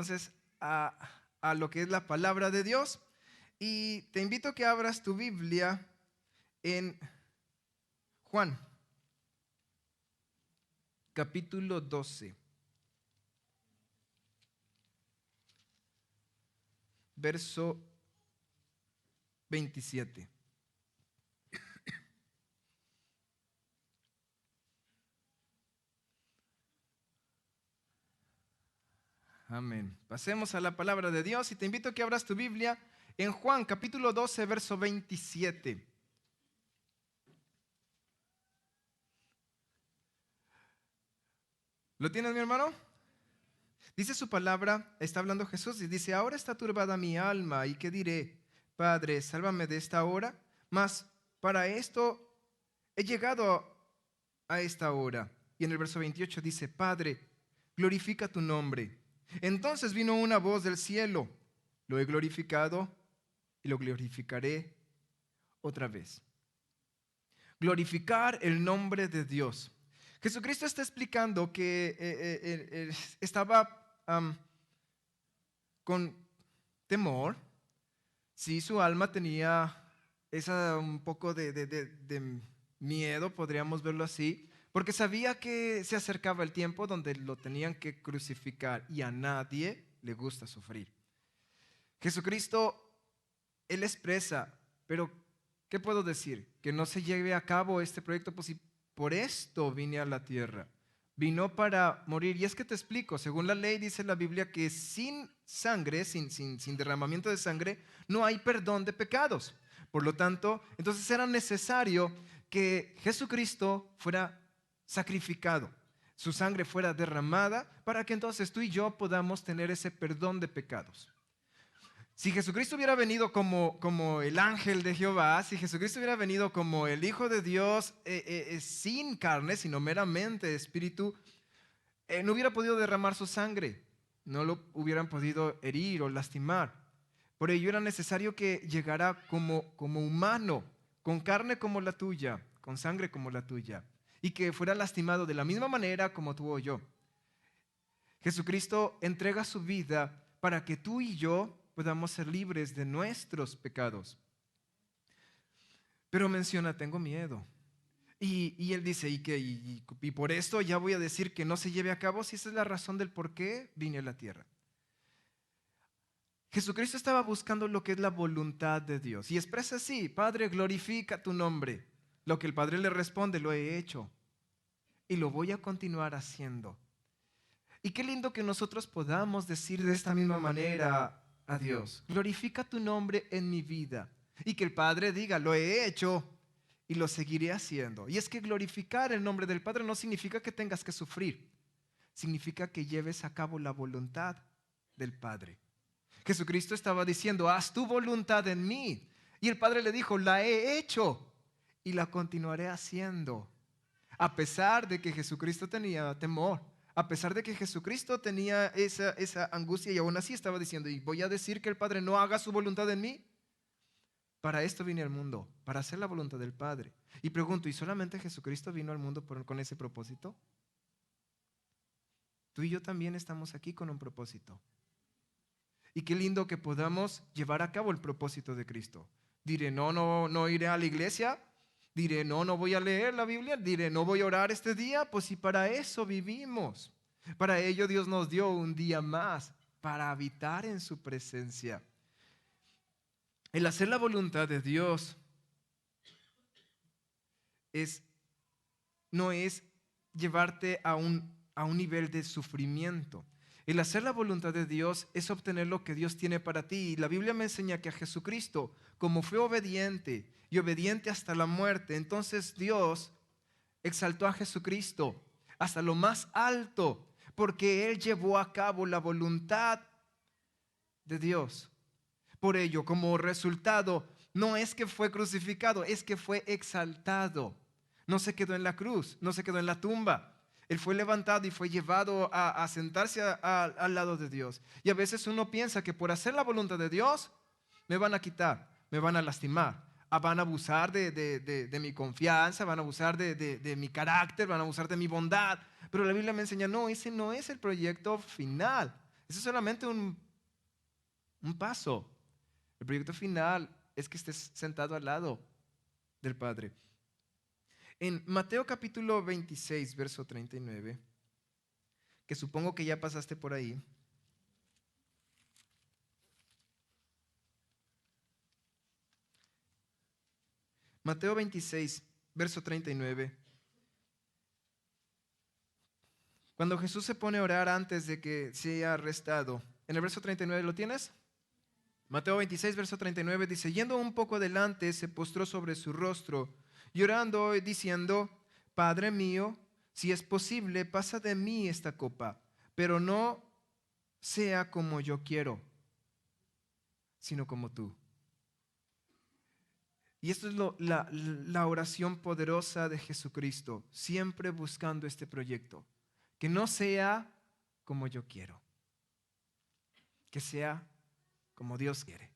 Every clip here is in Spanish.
entonces a lo que es la palabra de Dios. Y te invito a que abras tu Biblia en Juan, capítulo 12, verso 27. Amén. Pasemos a la palabra de Dios y te invito a que abras tu Biblia en Juan, capítulo 12, verso 27. ¿Lo tienes, mi hermano? Dice su palabra, está hablando Jesús y dice: ahora está turbada mi alma, ¿y qué diré? Padre, sálvame de esta hora, mas para esto he llegado a esta hora. Y en el verso 28 dice: Padre, glorifica tu nombre. Entonces vino una voz del cielo: lo he glorificado y lo glorificaré otra vez. Glorificar el nombre de Dios. Jesucristo está explicando que estaba con temor. Sí, su alma tenía un poco de miedo, podríamos verlo así, porque sabía que se acercaba el tiempo donde lo tenían que crucificar y a nadie le gusta sufrir. Jesucristo, Él expresa, pero ¿qué puedo decir? Que no se lleve a cabo este proyecto, pues si por esto vine a la tierra. Vino para morir. Y es que te explico, según la ley dice la Biblia que sin sangre, sin derramamiento de sangre, no hay perdón de pecados. Por lo tanto, entonces era necesario que Jesucristo fuera sacrificado, su sangre fuera derramada, para que entonces tú y yo podamos tener ese perdón de pecados. Si Jesucristo hubiera venido como el ángel de Jehová, si Jesucristo hubiera venido como el Hijo de Dios sin carne, sino meramente espíritu, no hubiera podido derramar su sangre, no lo hubieran podido herir o lastimar. Por ello era necesario que llegara como humano, con carne como la tuya, con sangre como la tuya, y que fuera lastimado de la misma manera como tú o yo. Jesucristo entrega su vida para que tú y yo podamos ser libres de nuestros pecados. Pero menciona: tengo miedo. Y él dice: y por esto ya voy a decir que no se lleve a cabo, si esa es la razón del por qué vine a la tierra. Jesucristo estaba buscando lo que es la voluntad de Dios y expresa así: Padre, glorifica tu nombre. Lo que el Padre le responde: lo he hecho y lo voy a continuar haciendo. Y qué lindo que nosotros podamos decir de esta misma manera a Dios: glorifica tu nombre en mi vida. Y que el Padre diga: lo he hecho y lo seguiré haciendo. Y es que glorificar el nombre del Padre no significa que tengas que sufrir, significa que lleves a cabo la voluntad del Padre. Jesucristo estaba diciendo: haz tu voluntad en mí. Y el Padre le dijo: la he hecho y la continuaré haciendo. A pesar de que Jesucristo tenía temor, a pesar de que Jesucristo tenía esa angustia, y aún así estaba diciendo: ¿y voy a decir que el Padre no haga su voluntad en mí? Para esto vine al mundo, para hacer la voluntad del Padre. Y pregunto: ¿y solamente Jesucristo vino al mundo con ese propósito? Tú y yo también estamos aquí con un propósito. Y qué lindo que podamos llevar a cabo el propósito de Cristo. Diré: no iré a la iglesia. Diré: no voy a leer la Biblia. Diré: no voy a orar este día. Pues si para eso vivimos. Para ello Dios nos dio un día más para habitar en su presencia. El hacer la voluntad de Dios no es llevarte a un nivel de sufrimiento. El hacer la voluntad de Dios es obtener lo que Dios tiene para ti. Y la Biblia me enseña que a Jesucristo, como fue obediente y obediente hasta la muerte, entonces Dios exaltó a Jesucristo hasta lo más alto, porque Él llevó a cabo la voluntad de Dios. Por ello, como resultado, no es que fue crucificado, es que fue exaltado. No se quedó en la cruz, no se quedó en la tumba. Él fue levantado y fue llevado a sentarse al lado de Dios. Y a veces uno piensa que por hacer la voluntad de Dios me van a quitar, me van a lastimar, van a abusar de mi confianza, van a abusar de mi carácter, van a abusar de mi bondad. Pero la Biblia me enseña: no, ese no es el proyecto final. Ese es solamente un paso. El proyecto final es que estés sentado al lado del Padre. En Mateo capítulo 26, verso 39, que supongo que ya pasaste por ahí. Mateo 26, verso 39. Cuando Jesús se pone a orar antes de que sea arrestado. En el verso 39, ¿lo tienes? Mateo 26, verso 39 dice, yendo un poco adelante, se postró sobre su rostro, llorando y diciendo, Padre mío, si es posible, pasa de mí esta copa, pero no sea como yo quiero, sino como tú. Y esto es la oración poderosa de Jesucristo, siempre buscando este proyecto. Que no sea como yo quiero, que sea como Dios quiere.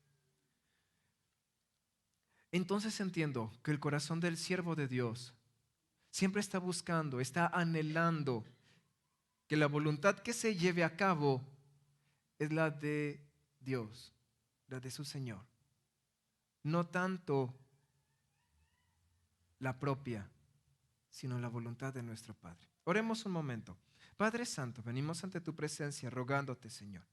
Entonces entiendo que el corazón del siervo de Dios siempre está buscando, está anhelando que la voluntad que se lleve a cabo es la de Dios, la de su Señor. No tanto la propia, sino la voluntad de nuestro Padre. Oremos un momento. Padre Santo, venimos ante tu presencia rogándote, Señor,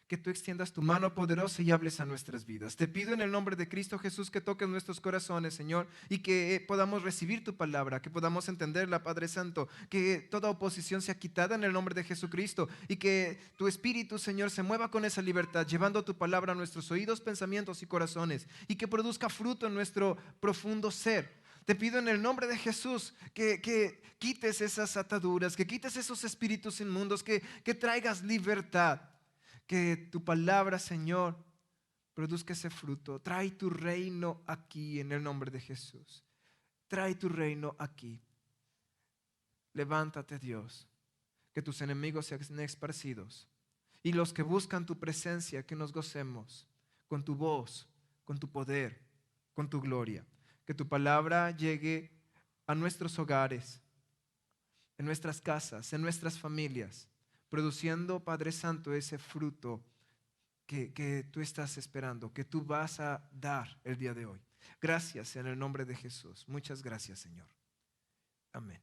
que tú extiendas tu mano poderosa y hables a nuestras vidas. Te pido en el nombre de Cristo Jesús que toques nuestros corazones, Señor, y que podamos recibir tu palabra, que podamos entenderla, Padre Santo, que toda oposición sea quitada en el nombre de Jesucristo y que tu Espíritu, Señor, se mueva con esa libertad, llevando tu palabra a nuestros oídos, pensamientos y corazones, y que produzca fruto en nuestro profundo ser. Te pido en el nombre de Jesús que quites esas ataduras, que quites esos espíritus inmundos, que traigas libertad. Que tu palabra, Señor, produzca ese fruto. Trae tu reino aquí en el nombre de Jesús. Trae tu reino aquí. Levántate, Dios, que tus enemigos sean esparcidos. Y los que buscan tu presencia, que nos gocemos con tu voz, con tu poder, con tu gloria. Que tu palabra llegue a nuestros hogares, en nuestras casas, en nuestras familias, produciendo, Padre Santo, ese fruto que tú estás esperando, que tú vas a dar el día de hoy. Gracias en el nombre de Jesús. Muchas gracias, Señor. Amén.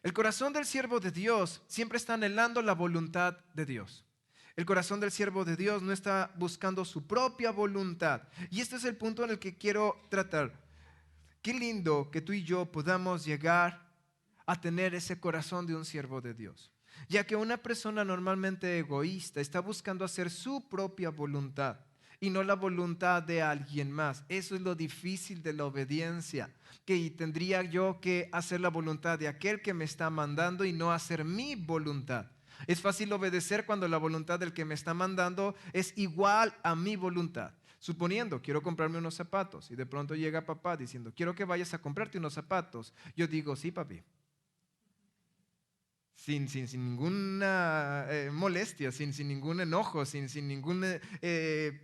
El corazón del siervo de Dios siempre está anhelando la voluntad de Dios. El corazón del siervo de Dios no está buscando su propia voluntad. Y este es el punto en el que quiero tratar. Qué lindo que tú y yo podamos llegar a tener ese corazón de un siervo de Dios. Ya que una persona normalmente egoísta está buscando hacer su propia voluntad y no la voluntad de alguien más. Eso es lo difícil de la obediencia, que tendría yo que hacer la voluntad de aquel que me está mandando y no hacer mi voluntad. Es fácil obedecer cuando la voluntad del que me está mandando es igual a mi voluntad. Suponiendo, quiero comprarme unos zapatos y de pronto llega papá diciendo, quiero que vayas a comprarte unos zapatos. Yo digo, sí, papi. Sin ninguna molestia, sin ningún enojo, sin ningún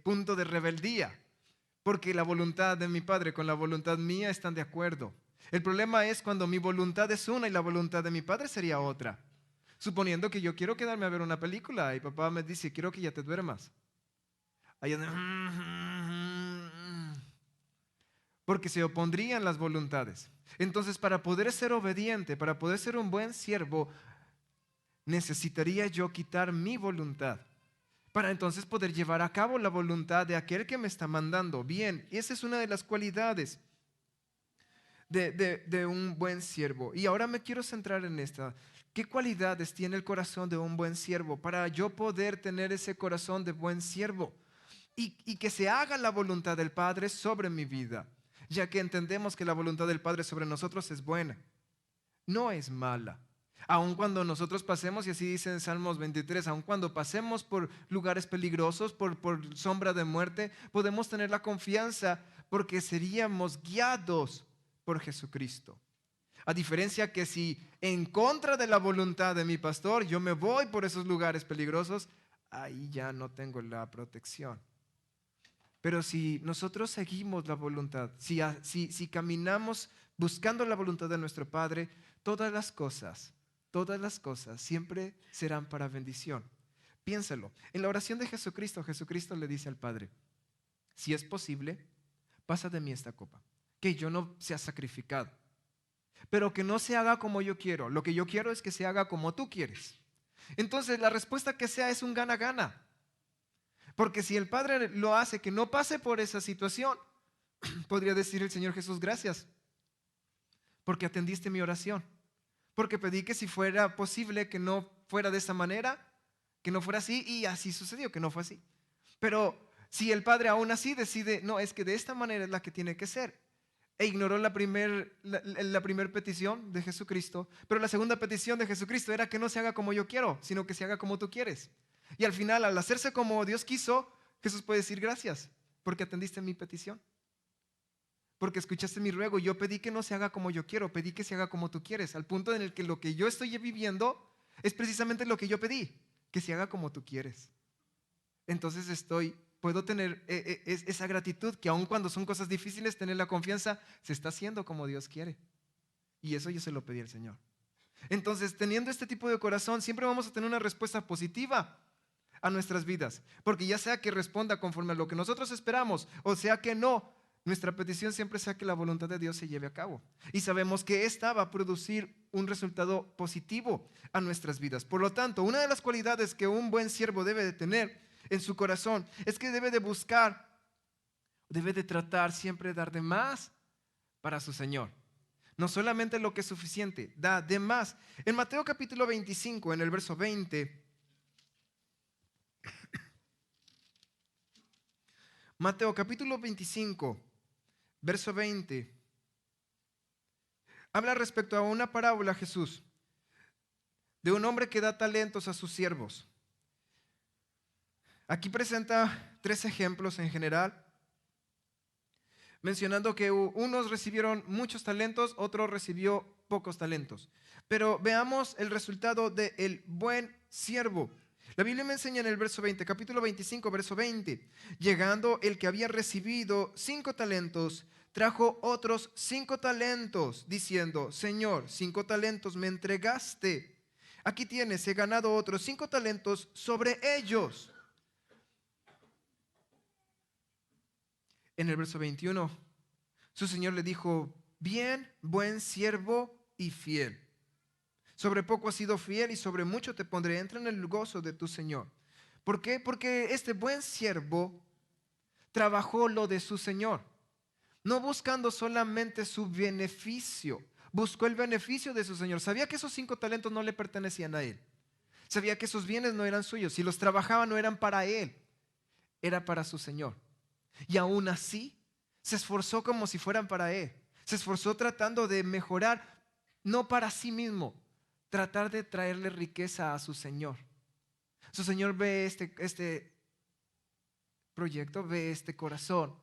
punto de rebeldía. Porque la voluntad de mi padre con la voluntad mía están de acuerdo. El problema es cuando mi voluntad es una y la voluntad de mi padre sería otra. Suponiendo que yo quiero quedarme a ver una película y papá me dice, quiero que ya te duermas. Ahí porque se opondrían las voluntades. Entonces, para poder ser obediente, para poder ser un buen siervo, necesitaría yo quitar mi voluntad para entonces poder llevar a cabo la voluntad de aquel que me está mandando. Bien, esa es una de las cualidades de un buen siervo. Y ahora me quiero centrar en esta. ¿Qué cualidades tiene el corazón de un buen siervo para yo poder tener ese corazón de buen siervo? Y que se haga la voluntad del Padre sobre mi vida, ya que entendemos que la voluntad del Padre sobre nosotros es buena, no es mala. Aun cuando nosotros pasemos, y así dice en Salmos 23, aun cuando pasemos por lugares peligrosos, por sombra de muerte, podemos tener la confianza porque seríamos guiados por Jesucristo. A diferencia que si en contra de la voluntad de mi pastor yo me voy por esos lugares peligrosos, ahí ya no tengo la protección. Pero si nosotros seguimos la voluntad, si caminamos buscando la voluntad de nuestro Padre, todas las cosas todas las cosas siempre serán para bendición. Piénsalo. En la oración de Jesucristo, Jesucristo le dice al Padre: si es posible, pasa de mí esta copa, que yo no sea sacrificado, pero que no se haga como yo quiero. Lo que yo quiero es que se haga como tú quieres. Entonces la respuesta que sea es un gana-gana. Porque si el Padre lo hace que no pase por esa situación, podría decir el Señor Jesús: gracias, porque atendiste mi oración, porque pedí que si fuera posible que no fuera de esa manera, que no fuera así, y así sucedió, que no fue así. Pero si el Padre aún así decide: no, es que de esta manera es la que tiene que ser, e ignoró la primer petición de Jesucristo, pero la segunda petición de Jesucristo era que no se haga como yo quiero, sino que se haga como tú quieres. Y al final, al hacerse como Dios quiso, Jesús puede decir: gracias, porque atendiste mi petición, porque escuchaste mi ruego. Yo pedí que no se haga como yo quiero, pedí que se haga como tú quieres, al punto en el que lo que yo estoy viviendo es precisamente lo que yo pedí, que se haga como tú quieres. Entonces puedo tener esa gratitud, que aun cuando son cosas difíciles, tener la confianza, se está haciendo como Dios quiere. Y eso yo se lo pedí al Señor. Entonces, teniendo este tipo de corazón, siempre vamos a tener una respuesta positiva a nuestras vidas, porque ya sea que responda conforme a lo que nosotros esperamos, o sea que no, nuestra petición siempre sea que la voluntad de Dios se lleve a cabo. Y sabemos que esta va a producir un resultado positivo a nuestras vidas. Por lo tanto, una de las cualidades que un buen siervo debe de tener en su corazón es que debe de buscar, debe de tratar siempre de dar de más para su Señor. No solamente lo que es suficiente, da de más. En Mateo capítulo 25, en el verso 20, Mateo capítulo 25, verso 20, habla respecto a una parábola, Jesús, de un hombre que da talentos a sus siervos. Aquí presenta 3 ejemplos en general, mencionando que unos recibieron muchos talentos, otros recibió pocos talentos. Pero veamos el resultado del buen siervo. La Biblia me enseña en el verso 20, capítulo 25, verso 20: llegando el que había recibido 5 talentos, trajo otros 5 talentos, diciendo: Señor, 5 talentos me entregaste. Aquí tienes, he ganado otros 5 talentos sobre ellos. En el verso 21, su Señor le dijo: bien, buen siervo y fiel. Sobre poco has sido fiel y sobre mucho te pondré. Entra en el gozo de tu Señor. ¿Por qué? Porque este buen siervo trabajó lo de su Señor, no buscando solamente su beneficio, buscó el beneficio de su Señor. Sabía que esos 5 talentos no le pertenecían a él. Sabía que esos bienes no eran suyos. Si los trabajaba, no eran para él, era para su Señor. Y aún así, se esforzó como si fueran para él. Se esforzó tratando de mejorar, no para sí mismo, tratar de traerle riqueza a su Señor. Su Señor ve este proyecto, ve este corazón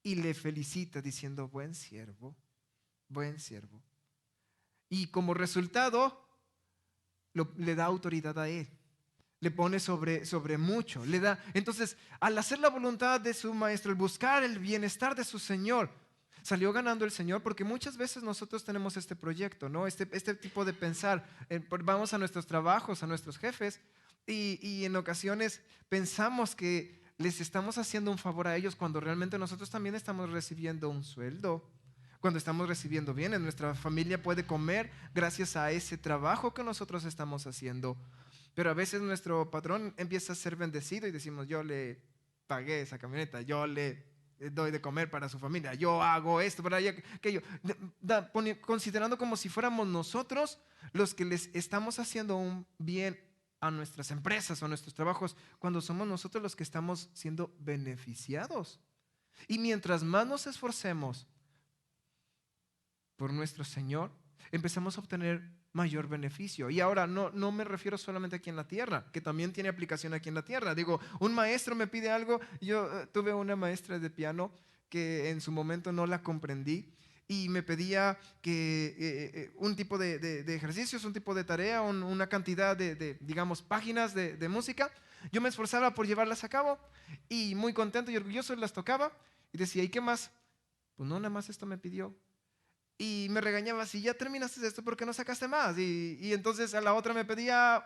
y le felicita diciendo: buen siervo, buen siervo. Y como resultado, le da autoridad a él. Le pone sobre mucho, le da. Entonces, al hacer la voluntad de su maestro, al buscar el bienestar de su Señor, salió ganando el Señor, porque muchas veces nosotros tenemos este proyecto, ¿no? Este tipo de pensar. Vamos a nuestros trabajos, a nuestros jefes, y en ocasiones pensamos que les estamos haciendo un favor a ellos, cuando realmente nosotros también estamos recibiendo un sueldo, cuando estamos recibiendo bienes. Nuestra familia puede comer gracias a ese trabajo que nosotros estamos haciendo. Pero a veces nuestro patrón empieza a ser bendecido y decimos: yo le pagué esa camioneta, yo le doy de comer para su familia, yo hago esto para aquello, considerando como si fuéramos nosotros los que les estamos haciendo un bien a nuestras empresas o a nuestros trabajos, cuando somos nosotros los que estamos siendo beneficiados. Y mientras más nos esforcemos por nuestro Señor, empezamos a obtener mayor beneficio. Y ahora no me refiero solamente aquí en la tierra, que también tiene aplicación aquí en la tierra. Digo, un maestro me pide algo. Yo tuve una maestra de piano que en su momento no la comprendí, y me pedía que un tipo de ejercicios, un tipo de tarea, una cantidad digamos, páginas de música. Yo me esforzaba por llevarlas a cabo, y muy contento y orgulloso las tocaba, y decía: ¿y qué más? Pues no, nada más esto me pidió. y me regañaba, si ya terminaste esto, ¿por qué no sacaste más? Y entonces a la otra me pedía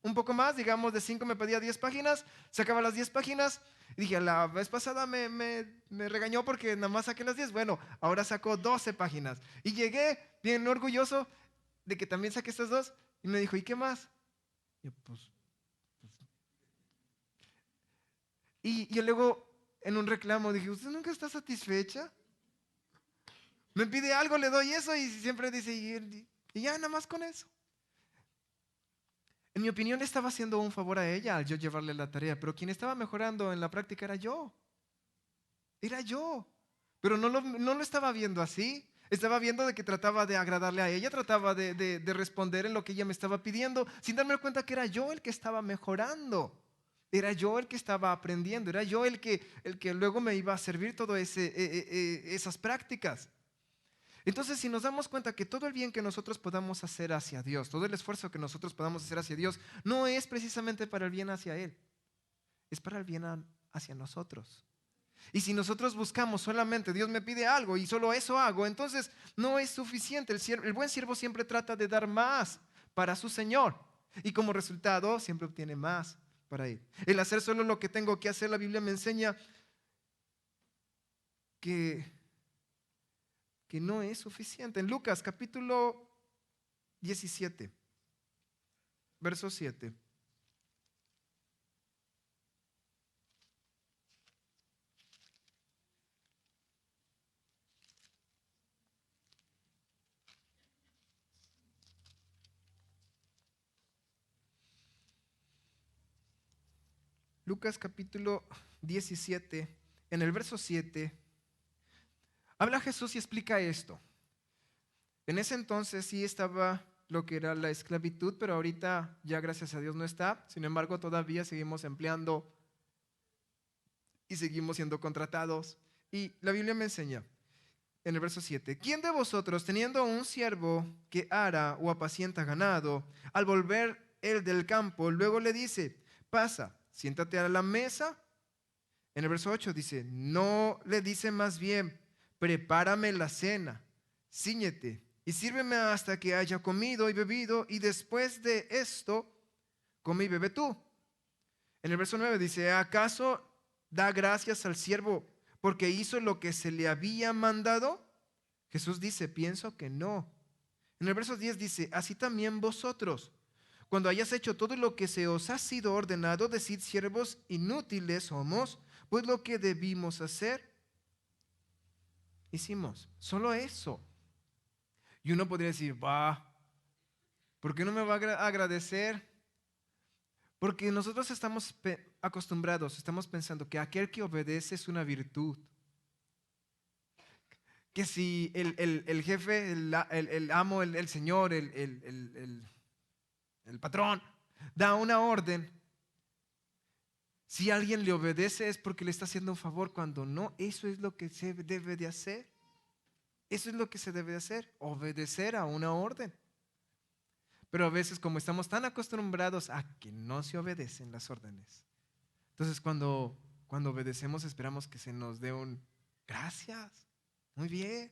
un poco más, digamos de 5 me pedía 10 páginas, sacaba las 10 páginas, y dije, la vez pasada me regañó porque nada más saqué las 10, bueno, ahora sacó 12 páginas. Y llegué bien orgulloso de que también saqué estas dos, y me dijo, ¿y qué más? Y yo, pues. Y yo luego en un reclamo dije, ¿usted nunca está satisfecha? Me pide algo, le doy eso y siempre dice, y ya nada más con eso. En mi opinión, le estaba haciendo un favor a ella al yo llevarle la tarea, pero quien estaba mejorando en la práctica era yo. Era yo. Pero no lo estaba viendo así. Estaba viendo de que trataba de agradarle a ella, trataba de responder en lo que ella me estaba pidiendo, sin darme cuenta que era yo el que estaba mejorando. Era yo el que estaba aprendiendo, era yo el que luego me iba a servir todas esas prácticas. Entonces, si nos damos cuenta que todo el bien que nosotros podamos hacer hacia Dios, todo el esfuerzo que nosotros podamos hacer hacia Dios, no es precisamente para el bien hacia Él, es para el bien hacia nosotros. Y si nosotros buscamos solamente, Dios me pide algo y solo eso hago, entonces no es suficiente. El buen siervo siempre trata de dar más para su Señor y como resultado siempre obtiene más para Él. El hacer solo lo que tengo que hacer, la Biblia me enseña que no es suficiente. En Lucas capítulo 17, verso 7. Lucas capítulo 17, en el verso 7, habla Jesús y explica esto. En ese entonces sí estaba lo que era la esclavitud, pero ahorita ya gracias a Dios no está. Sin embargo, todavía seguimos empleando y seguimos siendo contratados. Y la Biblia me enseña en el verso 7, ¿quién de vosotros, teniendo un siervo que ara o apacienta ganado, al volver él del campo, luego le dice, pasa, siéntate a la mesa? En el verso 8 dice, no le dice más bien, prepárame la cena, cíñete y sírveme hasta que haya comido y bebido, y después de esto, come y bebe tú. En el verso 9 dice, ¿acaso da gracias al siervo porque hizo lo que se le había mandado? Jesús dice, pienso que no. En el verso 10 dice, así también vosotros, cuando hayas hecho todo lo que se os ha sido ordenado, decid, siervos inútiles somos, pues lo que debimos hacer, hicimos. Solo eso. Y uno podría decir, ¿por qué no me va a agradecer? Porque nosotros estamos acostumbrados, estamos pensando que aquel que obedece es una virtud. Que si el jefe, el amo, el señor, el patrón da una orden, si alguien le obedece es porque le está haciendo un favor, cuando no, eso es lo que se debe de hacer. Eso es lo que se debe de hacer, obedecer a una orden. Pero a veces como estamos tan acostumbrados a que no se obedecen las órdenes, entonces cuando obedecemos esperamos que se nos dé un gracias, muy bien,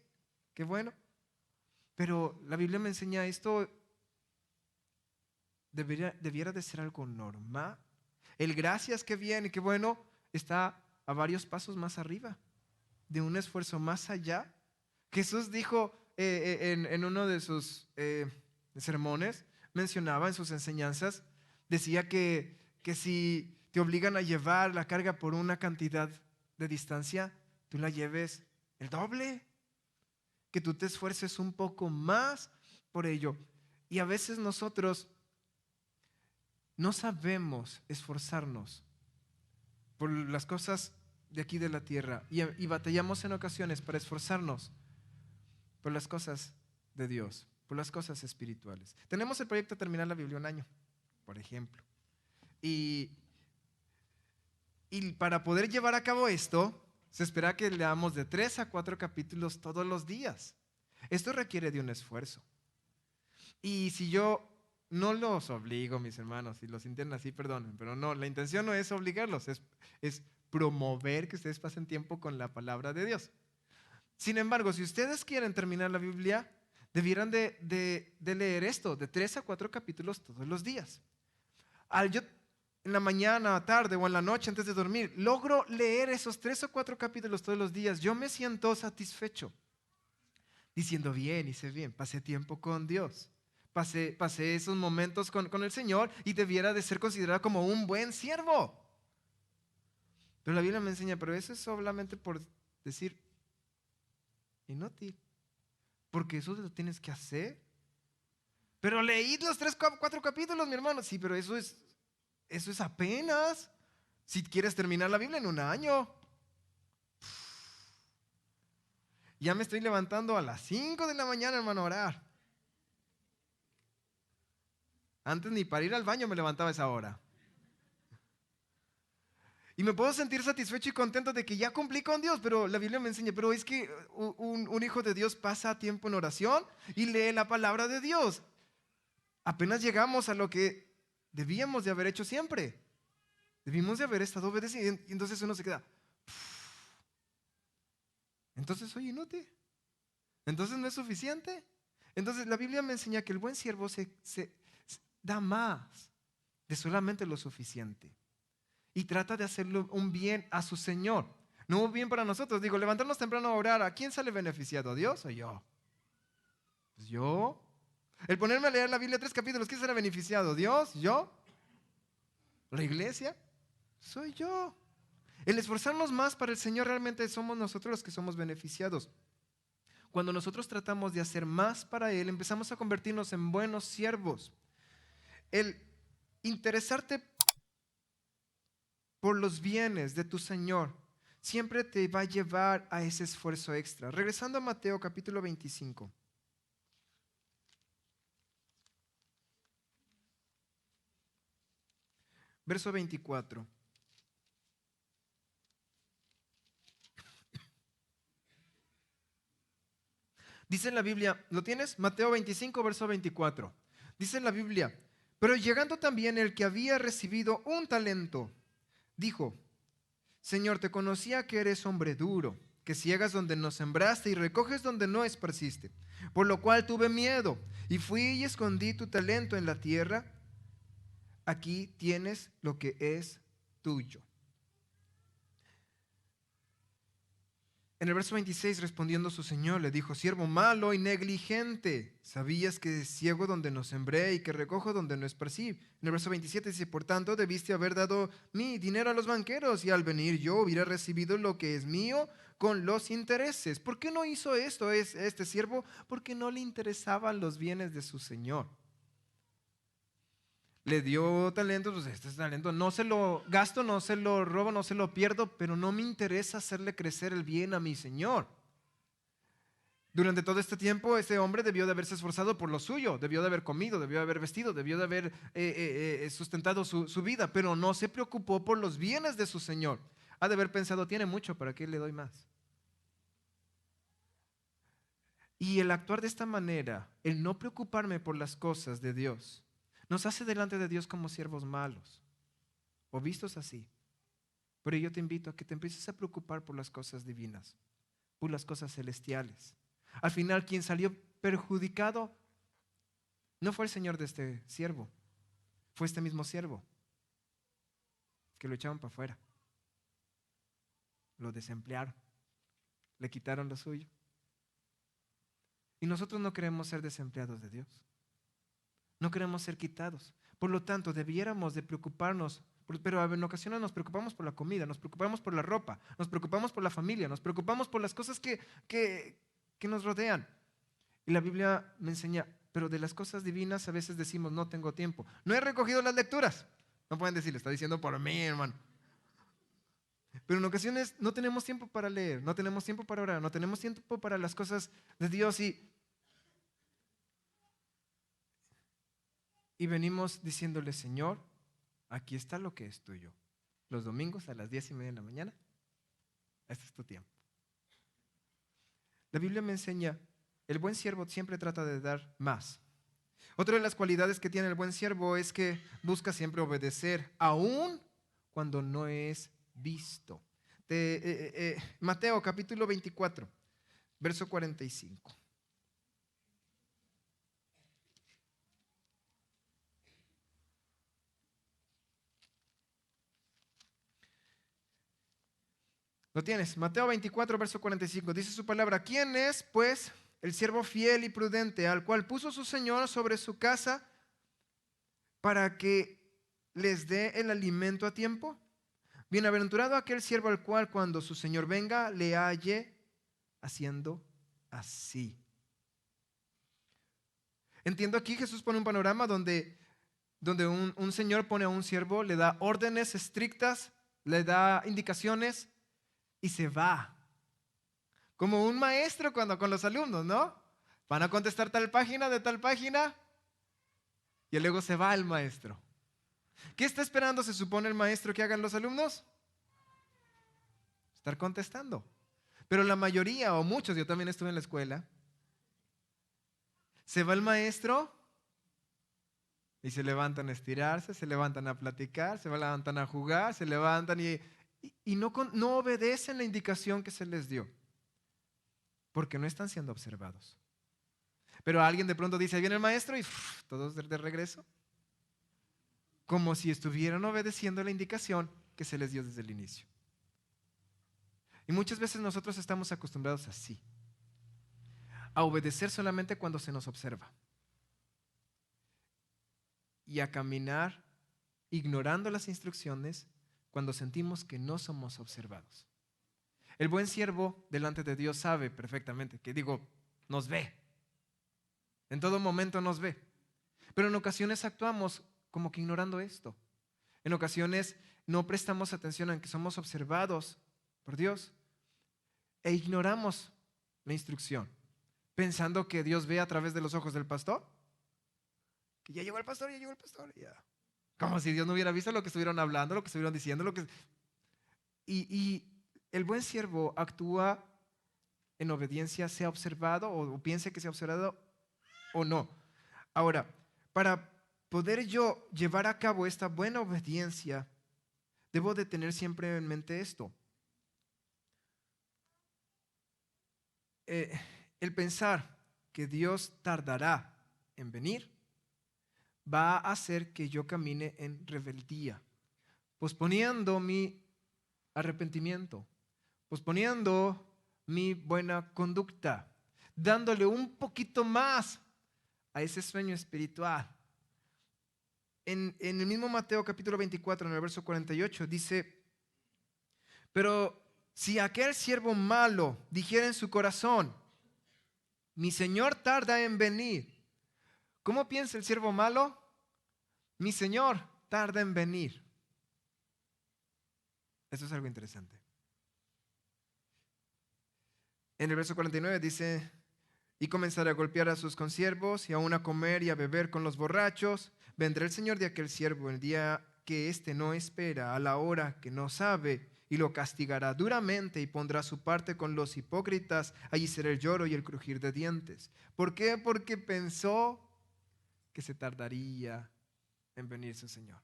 qué bueno. Pero la Biblia me enseña esto debiera de ser algo normal. El gracias, qué bien y qué bueno, está a varios pasos más arriba, de un esfuerzo más allá. Jesús dijo en uno de sus sermones, mencionaba en sus enseñanzas, decía que si te obligan a llevar la carga por una cantidad de distancia, tú la lleves el doble, que tú te esfuerces un poco más por ello. Y a veces nosotros no sabemos esforzarnos por las cosas de aquí de la tierra y batallamos en ocasiones para esforzarnos por las cosas de Dios, por las cosas espirituales. Tenemos el proyecto Terminar la Biblia un año, por ejemplo. Y para poder llevar a cabo esto, se espera que leamos de 3 a 4 capítulos todos los días. Esto requiere de un esfuerzo. Y si yo no los obligo, mis hermanos, si los sienten así, perdonen, pero no, la intención no es obligarlos, es promover que ustedes pasen tiempo con la palabra de Dios. Sin embargo, si ustedes quieren terminar la Biblia, debieran de leer esto, de 3 a 4 capítulos todos los días. Yo en la mañana, tarde o en la noche antes de dormir, logro leer esos 3 o 4 capítulos todos los días, yo me siento satisfecho, diciendo bien, hice bien, pasé tiempo con Dios, pasé esos momentos con el Señor y debiera de ser considerado como un buen siervo. Pero la Biblia me enseña, pero eso es solamente por decir inútil, porque eso lo tienes que hacer. Pero leí los 3, 4 capítulos, mi hermano. Sí, pero eso es apenas. Si quieres terminar la Biblia en un año. Ya me estoy levantando a las 5 de la mañana, hermano, a orar. Antes ni para ir al baño me levantaba a esa hora. Y me puedo sentir satisfecho y contento de que ya cumplí con Dios, pero la Biblia me enseña, pero es que un hijo de Dios pasa tiempo en oración y lee la palabra de Dios. Apenas llegamos a lo que debíamos de haber hecho siempre. Debimos de haber estado obedeciendo. Y entonces uno se queda, entonces soy inútil. Entonces no es suficiente. Entonces la Biblia me enseña que el buen siervo se da más de solamente lo suficiente. Y trata de hacerle un bien a su Señor. No un bien para nosotros. Digo, levantarnos temprano a orar, ¿a quién sale beneficiado? ¿A Dios o yo? Pues yo. El ponerme a leer la Biblia 3 capítulos, ¿quién será beneficiado? ¿Dios? ¿Yo? ¿La iglesia? Soy yo. El esforzarnos más para el Señor, realmente somos nosotros los que somos beneficiados. Cuando nosotros tratamos de hacer más para Él, empezamos a convertirnos en buenos siervos. El interesarte por los bienes de tu Señor siempre te va a llevar a ese esfuerzo extra. Regresando a Mateo capítulo 25. Verso 24. Dice la Biblia, ¿lo tienes? Mateo 25, verso 24. Dice la Biblia, pero llegando también el que había recibido un talento, dijo, Señor, te conocía que eres hombre duro, que ciegas donde no sembraste y recoges donde no esparciste. Por lo cual tuve miedo y fui y escondí tu talento en la tierra. Aquí tienes lo que es tuyo. En el verso 26, respondiendo su señor, le dijo, siervo malo y negligente, sabías que ciego donde no sembré y que recojo donde no esparcí. En el verso 27 dice, por tanto, debiste haber dado mi dinero a los banqueros y al venir yo hubiera recibido lo que es mío con los intereses. ¿Por qué no hizo esto este siervo? Porque no le interesaban los bienes de su señor. Le dio talento, pues este es talento, no se lo gasto, no se lo robo, no se lo pierdo, pero no me interesa hacerle crecer el bien a mi Señor. Durante todo este tiempo, ese hombre debió de haberse esforzado por lo suyo, debió de haber comido, debió de haber vestido, debió de haber sustentado su vida, pero no se preocupó por los bienes de su Señor. Ha de haber pensado, tiene mucho, ¿para qué le doy más? Y el actuar de esta manera, el no preocuparme por las cosas de Dios, nos hace delante de Dios como siervos malos o vistos así. Pero yo te invito a que te empieces a preocupar por las cosas divinas, por las cosas celestiales. Al final, quien salió perjudicado no fue el Señor de este siervo, fue este mismo siervo que lo echaron para afuera, lo desemplearon, le quitaron lo suyo. Y nosotros no queremos ser desempleados de Dios. No queremos ser quitados. Por lo tanto, debiéramos de preocuparnos, pero en ocasiones nos preocupamos por la comida, nos preocupamos por la ropa, nos preocupamos por la familia, nos preocupamos por las cosas que nos rodean. Y la Biblia me enseña, pero de las cosas divinas a veces decimos, no tengo tiempo. No he recogido las lecturas. No pueden decir, está diciendo por mí, hermano. Pero en ocasiones no tenemos tiempo para leer, no tenemos tiempo para orar, no tenemos tiempo para las cosas de Dios y venimos diciéndole, Señor, aquí está lo que es tuyo. Los domingos a las 10:30 de la mañana, este es tu tiempo. La Biblia me enseña, el buen siervo siempre trata de dar más. Otra de las cualidades que tiene el buen siervo es que busca siempre obedecer, aun cuando no es visto. Mateo capítulo 24. verso 45. ¿Lo tienes? Mateo 24, verso 45. Dice su palabra: ¿Quién es, pues, el siervo fiel y prudente, al cual puso su Señor sobre su casa para que les dé el alimento a tiempo? Bienaventurado aquel siervo al cual, cuando su Señor venga, le halle haciendo así. Entiendo, aquí Jesús pone un panorama donde un señor pone a un siervo, le da órdenes estrictas, le da indicaciones y se va. Como un maestro cuando con los alumnos, ¿no? Van a contestar tal página de tal página y luego se va el maestro. ¿Qué está esperando, se supone, el maestro que hagan los alumnos? Estar contestando. Pero la mayoría, o muchos, yo también estuve en la escuela, se va el maestro y se levantan a estirarse, se levantan a platicar, se levantan a jugar, se levantan y no obedecen la indicación que se les dio, porque no están siendo observados. Pero alguien de pronto dice: ahí viene el maestro, y todos de regreso, como si estuvieran obedeciendo la indicación que se les dio desde el inicio. Y muchas veces nosotros estamos acostumbrados así, a obedecer solamente cuando se nos observa y a caminar ignorando las instrucciones cuando sentimos que no somos observados. El buen siervo delante de Dios sabe perfectamente, nos ve. En todo momento nos ve. Pero en ocasiones actuamos como que ignorando esto. En ocasiones no prestamos atención a que somos observados por Dios e ignoramos la instrucción, pensando que Dios ve a través de los ojos del pastor. Que ya llegó el pastor, ya. Como si Dios no hubiera visto lo que estuvieron hablando, lo que estuvieron diciendo, Y el buen siervo actúa en obediencia, sea observado o piense que sea observado o no. Ahora, para poder yo llevar a cabo esta buena obediencia, debo de tener siempre en mente esto. El pensar que Dios tardará en venir va a hacer que yo camine en rebeldía, posponiendo mi arrepentimiento, posponiendo mi buena conducta, dándole un poquito más a ese sueño espiritual. En el mismo Mateo capítulo 24, en el verso 48, dice: pero si aquel siervo malo dijera en su corazón: mi Señor tarda en venir. ¿Cómo piensa el siervo malo? Mi Señor tarda en venir. Eso es algo interesante. En el verso 49 dice: y comenzará a golpear a sus consiervos y aún a comer y a beber con los borrachos. Vendrá el Señor de aquel siervo el día que éste no espera, a la hora que no sabe, y lo castigará duramente y pondrá su parte con los hipócritas. Allí será el lloro y el crujir de dientes. ¿Por qué? Porque pensó que se tardaría en venir su Señor.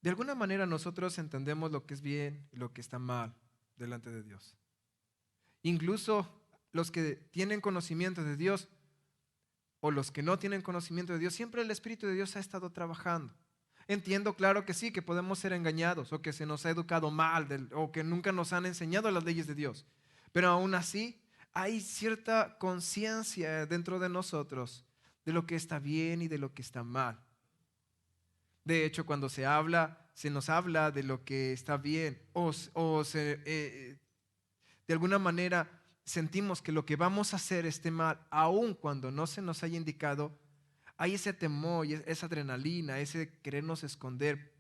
De alguna manera nosotros entendemos lo que es bien y lo que está mal delante de Dios. Incluso los que tienen conocimiento de Dios o los que no tienen conocimiento de Dios, siempre el Espíritu de Dios ha estado trabajando. Entiendo, claro que sí, que podemos ser engañados o que se nos ha educado mal o que nunca nos han enseñado las leyes de Dios. Pero aún así hay cierta conciencia dentro de nosotros de lo que está bien y de lo que está mal. De hecho, cuando se nos habla de lo que está bien de alguna manera sentimos que lo que vamos a hacer esté mal, aun cuando no se nos haya indicado, hay ese temor y esa adrenalina, ese querernos esconder,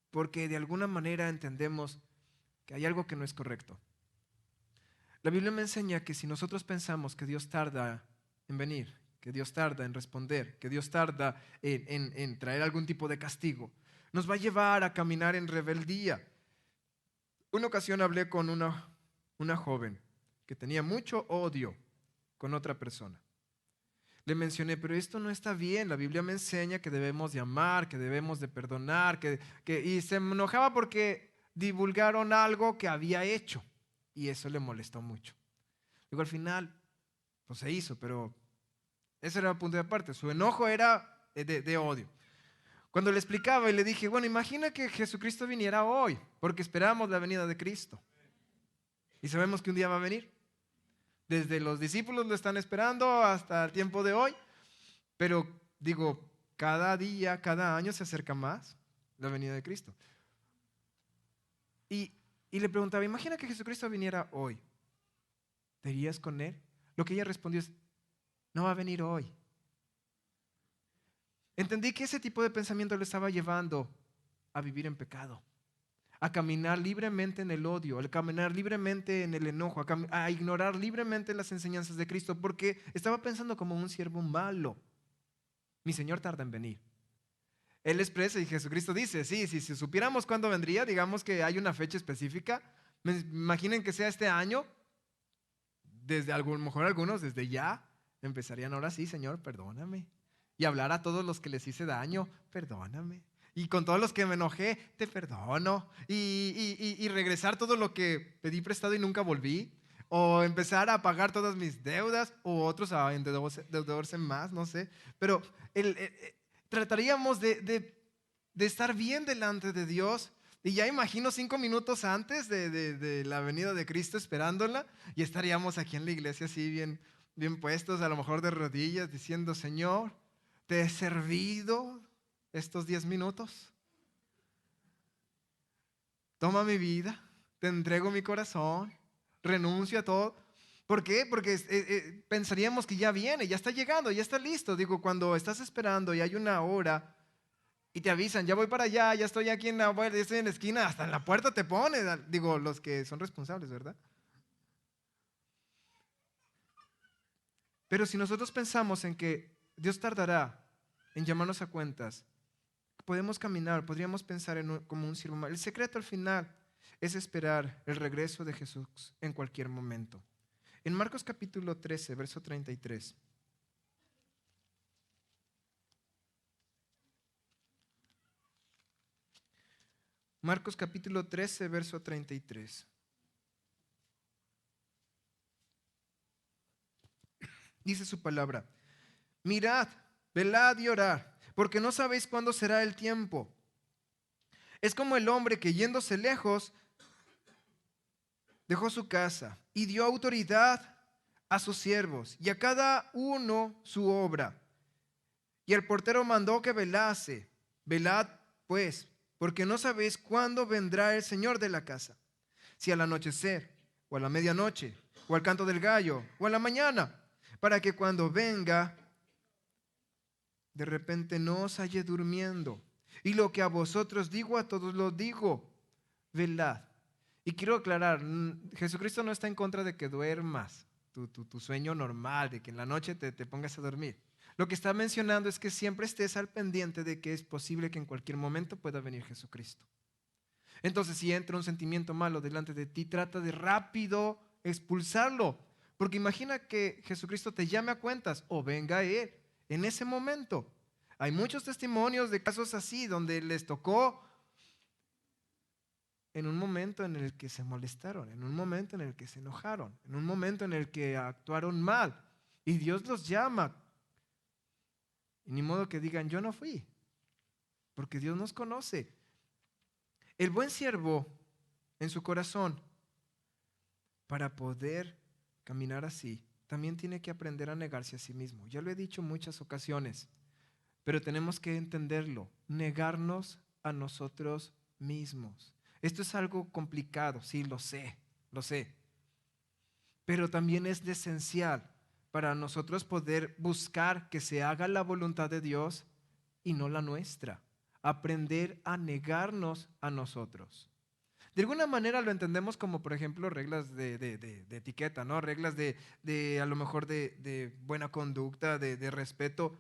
porque de alguna manera entendemos que hay algo que no es correcto. La Biblia me enseña que si nosotros pensamos que Dios tarda en venir, que Dios tarda en responder, que Dios tarda en traer algún tipo de castigo, nos va a llevar a caminar en rebeldía. Una ocasión hablé con una joven que tenía mucho odio con otra persona. Le mencioné: pero esto no está bien, la Biblia me enseña que debemos de amar, que debemos de perdonar, y se enojaba porque divulgaron algo que había hecho. y eso le molestó mucho. Luego al final, pues se hizo, pero ese era el punto de aparte. Su enojo era de odio. Cuando le explicaba y le dije, bueno, imagina que Jesucristo viniera hoy, porque esperamos la venida de Cristo. Y sabemos que un día va a venir. Desde los discípulos lo están esperando hasta el tiempo de hoy. Pero digo, cada día, cada año se acerca más la venida de Cristo. Y, y le preguntaba, imagina que Jesucristo viniera hoy. ¿Te irías con él? Lo que ella respondió es, no va a venir hoy. Entendí que ese tipo de pensamiento le estaba llevando a vivir en pecado, a caminar libremente en el odio, a caminar libremente en el enojo, a ignorar libremente las enseñanzas de Cristo, porque estaba pensando como un siervo malo. Mi Señor tarda en venir. Él expresa y Jesucristo dice, sí, si supiéramos cuándo vendría, digamos que hay una fecha específica, imaginen que sea este año, desde a lo mejor algunos desde ya empezarían, ahora sí, Señor, perdóname. Y hablar a todos los que les hice daño, perdóname. Y con todos los que me enojé, te perdono. Y regresar todo lo que pedí prestado y nunca volví. O empezar a pagar todas mis deudas. O otros a endeudarse más, no sé. Pero trataríamos de estar bien delante de Dios. Y ya imagino 5 minutos antes de la venida de Cristo esperándola. Y estaríamos aquí en la iglesia así bien puestos, a lo mejor de rodillas, diciendo, Señor, te he servido estos 10 minutos. Toma mi vida, te entrego mi corazón, renuncio a todo. ¿Por qué? Porque pensaríamos que ya viene, ya está llegando, ya está listo. Digo, cuando estás esperando y hay una hora y te avisan, ya voy para allá, ya estoy aquí en la puerta, ya estoy en la esquina, hasta en la puerta te pone. Digo, los que son responsables, ¿verdad? Pero si nosotros pensamos en que Dios tardará en llamarnos a cuentas, podemos caminar, podríamos pensar como un siervo. El secreto al final es esperar el regreso de Jesús en cualquier momento. En Marcos capítulo 13, verso 33. Marcos capítulo 13, verso 33. Dice su palabra, mirad, velad y orad, porque no sabéis cuándo será el tiempo. Es como el hombre que yéndose lejos dejó su casa y dio autoridad a sus siervos y a cada uno su obra. Y el portero mandó que velase. Velad, pues, porque no sabéis cuándo vendrá el Señor de la casa, si al anochecer, o a la medianoche, o al canto del gallo, o a la mañana, para que cuando venga, de repente no os halle durmiendo. Y lo que a vosotros digo, a todos lo digo, velad. Y quiero aclarar, Jesucristo no está en contra de que duermas tu sueño normal, de que en la noche te pongas a dormir. Lo que está mencionando es que siempre estés al pendiente de que es posible que en cualquier momento pueda venir Jesucristo. Entonces, si entra un sentimiento malo delante de ti, trata de rápido expulsarlo. Porque imagina que Jesucristo te llame a cuentas o venga Él en ese momento. Hay muchos testimonios de casos así donde les tocó en un momento en el que se molestaron, en un momento en el que se enojaron, en un momento en el que actuaron mal. Y Dios los llama. Y ni modo que digan, yo no fui, porque Dios nos conoce. El buen siervo en su corazón, para poder caminar así, también tiene que aprender a negarse a sí mismo. Ya lo he dicho en muchas ocasiones, pero tenemos que entenderlo, negarnos a nosotros mismos. Esto es algo complicado, sí, lo sé, pero también es esencial para nosotros poder buscar que se haga la voluntad de Dios y no la nuestra. Aprender a negarnos a nosotros. De alguna manera lo entendemos como, por ejemplo, reglas de etiqueta, ¿no? Reglas a lo mejor de buena conducta, de respeto.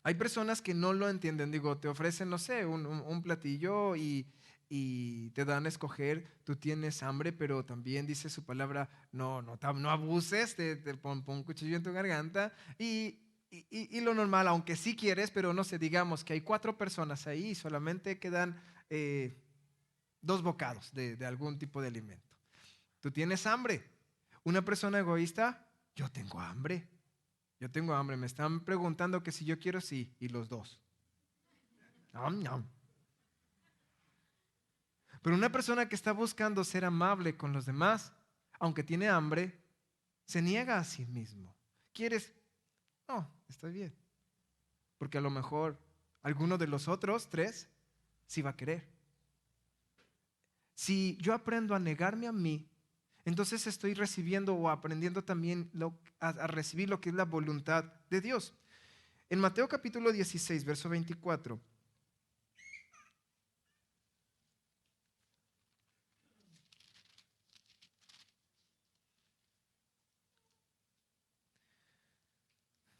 Hay personas que no lo entienden. Digo, te ofrecen, no sé, un platillo y te dan a escoger, tú tienes hambre, pero también dice su palabra, no abuses, te pon un cuchillo en tu garganta y lo normal, aunque sí quieres, pero no sé, digamos que hay 4 personas ahí y solamente quedan 2 bocados de algún tipo de alimento. Tú tienes hambre. Una persona egoísta, yo tengo hambre. Yo tengo hambre. Me están preguntando que si yo quiero, sí. Y los dos. Ñam, ñam. Pero una persona que está buscando ser amable con los demás, aunque tiene hambre, se niega a sí mismo. ¿Quieres? No, está bien. Porque a lo mejor alguno de los otros tres sí va a querer. Si yo aprendo a negarme a mí, entonces estoy recibiendo o aprendiendo también a recibir lo que es la voluntad de Dios. En Mateo capítulo 16, verso 24.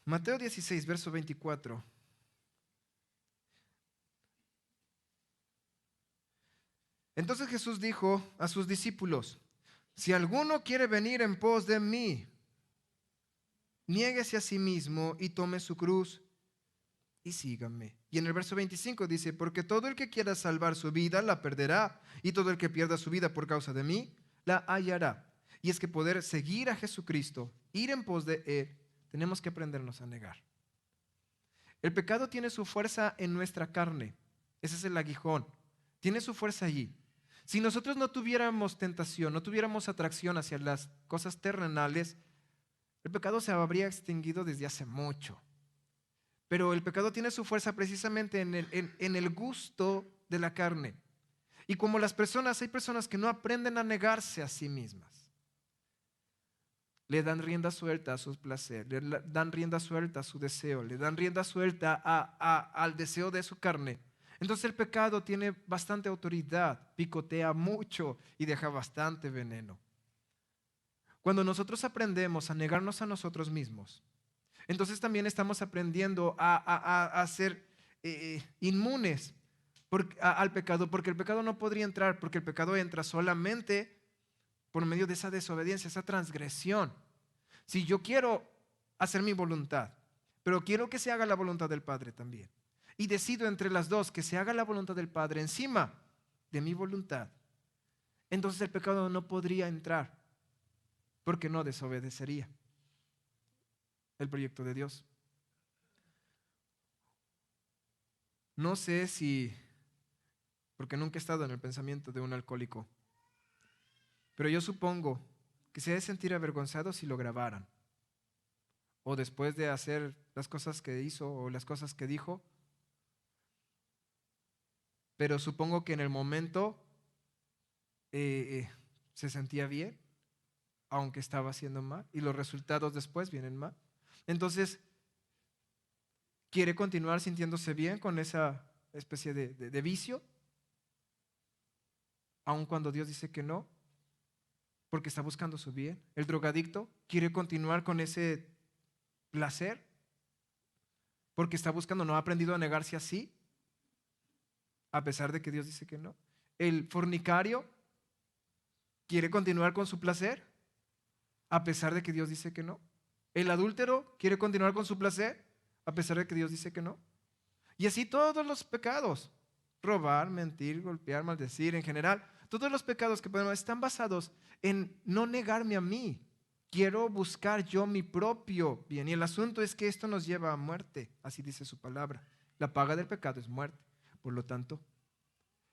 Mateo 16, verso 24. Entonces Jesús dijo a sus discípulos, si alguno quiere venir en pos de mí, niéguese a sí mismo y tome su cruz y sígame. Y en el verso 25 dice, porque todo el que quiera salvar su vida la perderá, y todo el que pierda su vida por causa de mí la hallará. Y es que poder seguir a Jesucristo, ir en pos de Él, tenemos que aprendernos a negar. El pecado tiene su fuerza en nuestra carne. Ese es el aguijón. Tiene su fuerza allí. Si nosotros no tuviéramos tentación, no tuviéramos atracción hacia las cosas terrenales, el pecado se habría extinguido desde hace mucho. Pero el pecado tiene su fuerza precisamente en el gusto de la carne. Y como hay personas que no aprenden a negarse a sí mismas. Le dan rienda suelta a sus placeres, le dan rienda suelta a su deseo, le dan rienda suelta al deseo de su carne. Entonces el pecado tiene bastante autoridad, picotea mucho y deja bastante veneno. Cuando nosotros aprendemos a negarnos a nosotros mismos, entonces también estamos aprendiendo a ser inmunes al pecado, porque el pecado no podría entrar, porque el pecado entra solamente por medio de esa desobediencia, esa transgresión. Si yo quiero hacer mi voluntad, pero quiero que se haga la voluntad del Padre también, y decido entre las dos que se haga la voluntad del Padre encima de mi voluntad, entonces el pecado no podría entrar, porque no desobedecería el proyecto de Dios. No sé si, porque nunca he estado en el pensamiento de un alcohólico, pero yo supongo que se ha de sentir avergonzado si lo grabaran, o después de hacer las cosas que hizo o las cosas que dijo, pero supongo que en el momento se sentía bien, aunque estaba haciendo mal, y los resultados después vienen mal. Entonces, quiere continuar sintiéndose bien con esa especie de vicio, aun cuando Dios dice que no, porque está buscando su bien. El drogadicto quiere continuar con ese placer, porque está buscando, no ha aprendido a negarse así, a pesar de que Dios dice que no. El fornicario quiere continuar con su placer, a pesar de que Dios dice que no. El adúltero quiere continuar con su placer, a pesar de que Dios dice que no. Y así todos los pecados, robar, mentir, golpear, maldecir, en general, todos los pecados que podemos están basados en no negarme a mí. Quiero buscar yo mi propio bien. Y el asunto es que esto nos lleva a muerte, así dice su palabra. La paga del pecado es muerte. Por lo tanto,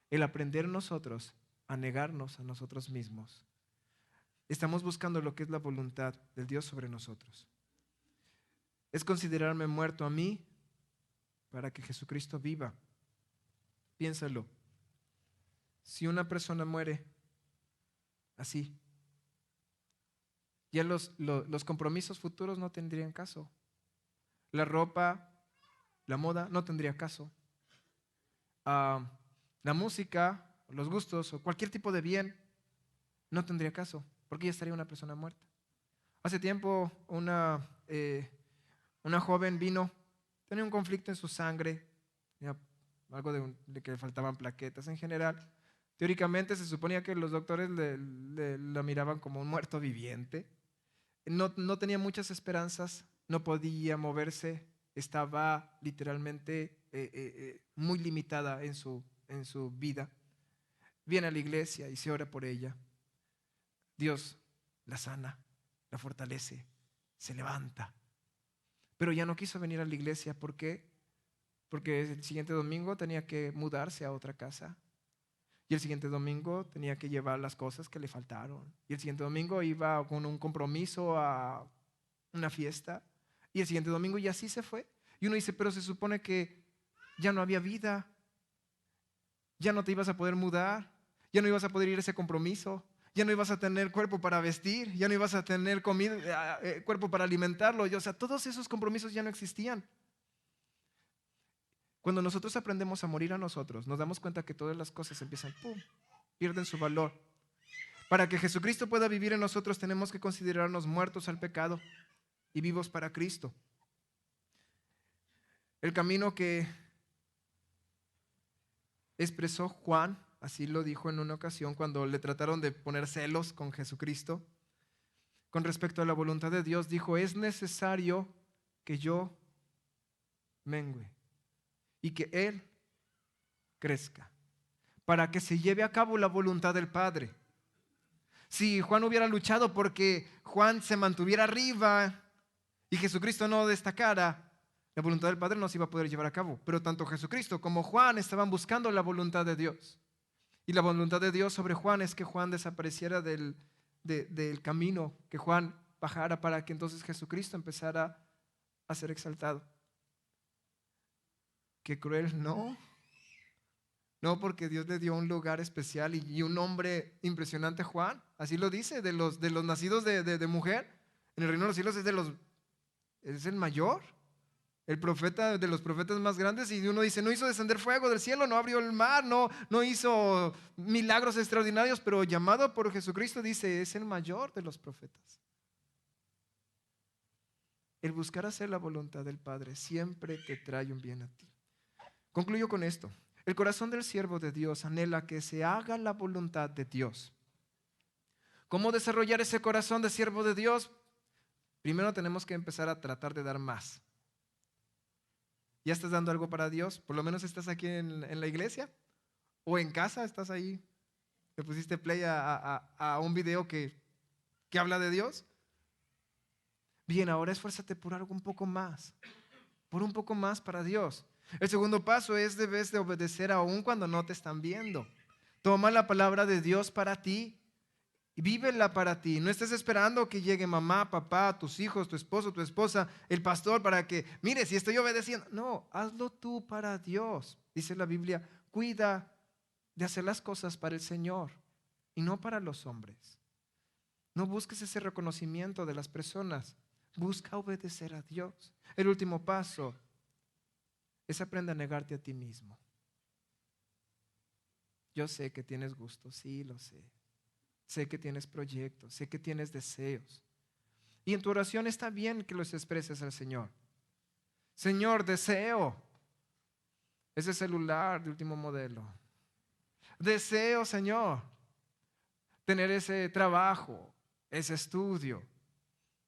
el aprender nosotros a negarnos a nosotros mismos, estamos buscando lo que es la voluntad del Dios sobre nosotros. Es considerarme muerto a mí para que Jesucristo viva. Piénsalo. Si una persona muere así, ya los compromisos futuros no tendrían caso. La ropa, la moda no tendría caso. La música, los gustos o cualquier tipo de bien no tendría caso, porque ya estaría una persona muerta. Hace tiempo una joven vino, tenía un conflicto en su sangre, algo de que le faltaban plaquetas en general. Teóricamente se suponía que los doctores la miraban como un muerto viviente. No tenía muchas esperanzas, no podía moverse, estaba literalmente muy limitada en su vida. Viene a la iglesia y se ora por ella. Dios la sana, la fortalece, se levanta. Pero ya no quiso venir a la iglesia. ¿Por qué? Porque el siguiente domingo tenía que mudarse a otra casa. Y el siguiente domingo tenía que llevar las cosas que le faltaron. Y el siguiente domingo iba con un compromiso a una fiesta. Y el siguiente domingo y así se fue. Y uno dice, pero se supone que ya no había vida. Ya no te ibas a poder mudar. Ya no ibas a poder ir a ese compromiso. Ya no ibas a tener cuerpo para vestir. Ya no ibas a tener comida, cuerpo para alimentarlo. O sea, todos esos compromisos ya no existían. Cuando nosotros aprendemos a morir a nosotros, nos damos cuenta que todas las cosas empiezan, ¡pum!, pierden su valor. Para que Jesucristo pueda vivir en nosotros, tenemos que considerarnos muertos al pecado y vivos para Cristo. El camino que expresó Juan, así lo dijo en una ocasión cuando le trataron de poner celos con Jesucristo, con respecto a la voluntad de Dios, dijo, es necesario que yo mengüe y que Él crezca, para que se lleve a cabo la voluntad del Padre. Si Juan hubiera luchado porque Juan se mantuviera arriba y Jesucristo no destacara, la voluntad del Padre no se iba a poder llevar a cabo. Pero tanto Jesucristo como Juan estaban buscando la voluntad de Dios. Y la voluntad de Dios sobre Juan es que Juan desapareciera del camino, que Juan bajara para que entonces Jesucristo empezara a ser exaltado. Qué cruel, ¿no? No, porque Dios le dio un lugar especial y un nombre impresionante a Juan. Así lo dice, de los nacidos de mujer. En el reino de los cielos es el mayor, el profeta de los profetas más grandes. Y uno dice, no hizo descender fuego del cielo, no abrió el mar, no hizo milagros extraordinarios, pero llamado por Jesucristo dice, es el mayor de los profetas. El buscar hacer la voluntad del Padre siempre te trae un bien a ti. Concluyo con esto. El corazón del siervo de Dios anhela que se haga la voluntad de Dios. ¿Cómo desarrollar ese corazón de siervo de Dios? Primero tenemos que empezar a tratar de dar más. ¿Ya estás dando algo para Dios? ¿Por lo menos estás aquí en la iglesia? ¿O en casa estás ahí? ¿Le pusiste play a un video que habla de Dios? Bien, ahora esfuérzate por algo un poco más. Por un poco más para Dios. El segundo paso es debes de obedecer aún cuando no te están viendo. Toma la palabra de Dios para ti y vívela para ti. No estés esperando que llegue mamá, papá, tus hijos, tu esposo, tu esposa, el pastor para que, mire, si estoy obedeciendo. No, hazlo tú para Dios. Dice la Biblia, cuida de hacer las cosas para el Señor y no para los hombres. No busques ese reconocimiento de las personas. Busca obedecer a Dios. El último paso es aprender a negarte a ti mismo. Yo sé que tienes gustos, sí lo sé. Sé que tienes proyectos, sé que tienes deseos. Y en tu oración está bien que los expreses al Señor. Señor, deseo ese celular de último modelo. Deseo, Señor, tener ese trabajo, ese estudio,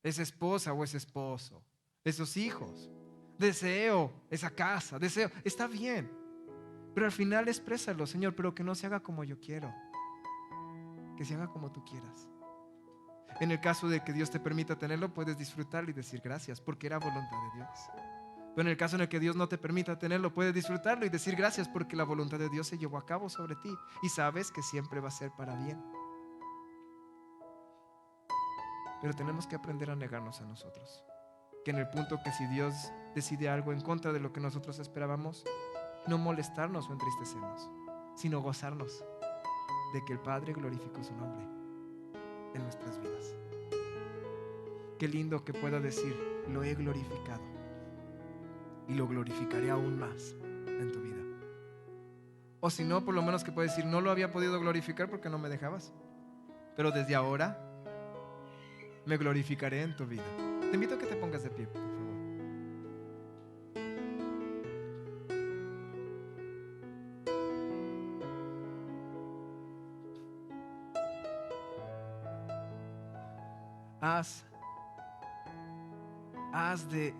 esa esposa o ese esposo, esos hijos. Deseo esa casa, deseo, está bien, pero al final exprésalo, Señor, pero que no se haga como yo quiero, que se haga como tú quieras. En el caso de que Dios te permita tenerlo, puedes disfrutarlo y decir gracias, porque era voluntad de Dios. Pero en el caso en el que Dios no te permita tenerlo, puedes disfrutarlo y decir gracias, porque la voluntad de Dios se llevó a cabo sobre ti y sabes que siempre va a ser para bien. Pero tenemos que aprender a negarnos a nosotros. Que en el punto que si Dios decide algo en contra de lo que nosotros esperábamos, no molestarnos o entristecernos, sino gozarnos de que el Padre glorificó su nombre en nuestras vidas. Qué lindo que pueda decir, lo he glorificado y lo glorificaré aún más en tu vida. O si no, por lo menos que pueda decir, no lo había podido glorificar porque no me dejabas, pero desde ahora me glorificaré en tu vida. Te invito a que te pongas de pie, por favor. Haz de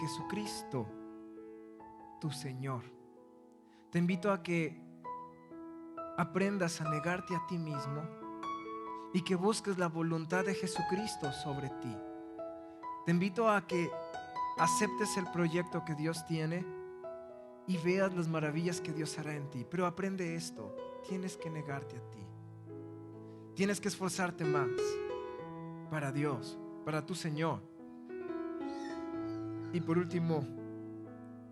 Jesucristo tu Señor. Te invito a que aprendas a negarte a ti mismo y que busques la voluntad de Jesucristo sobre ti. Te invito a que aceptes el proyecto que Dios tiene y veas las maravillas que Dios hará en ti. Pero aprende esto: tienes que negarte a ti. Tienes que esforzarte más para Dios, para tu Señor. Y por último,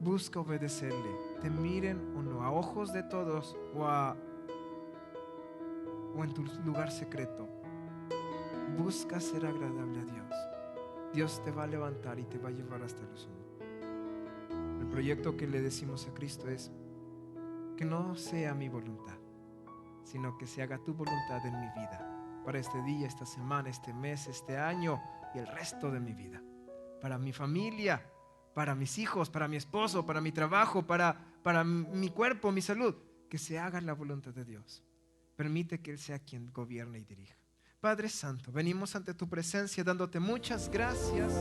busca obedecerle, te miren o no, a ojos de todos o en tu lugar secreto. Busca ser agradable a Dios. Dios te va a levantar y te va a llevar hasta lo sumo. El proyecto que le decimos a Cristo es que no sea mi voluntad, sino que se haga tu voluntad en mi vida, para este día, esta semana, este mes, este año y el resto de mi vida, para mi familia, para mis hijos, para mi esposo, para mi trabajo, para mi cuerpo, mi salud. Que se haga la voluntad de Dios. Permite que Él sea quien gobierne y dirija. Padre Santo, venimos ante tu presencia dándote muchas gracias